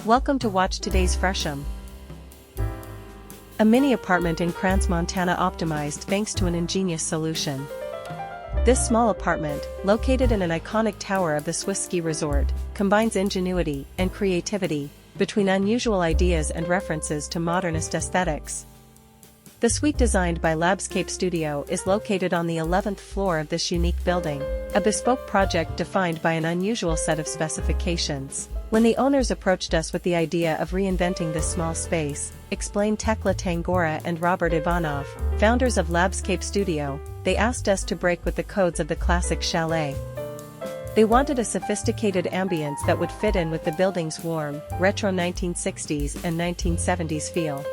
Welcome to watch today's Fresham. A mini apartment in Crans, Montana optimized thanks to an ingenious solution. This small apartment, located in an iconic tower of the Swiss ski resort, combines ingenuity and creativity between unusual ideas and references to modernist aesthetics. The suite, designed by Labscape Studio, is located on the 11th floor of this unique building, a bespoke project defined by an unusual set of specifications. When the owners approached us with the idea of reinventing this small space, explained Tekla Tangora and Robert Ivanov, founders of Labscape Studio, they asked us to break with the codes of the classic chalet. They wanted a sophisticated ambience that would fit in with the building's warm, retro 1960s and 1970s feel.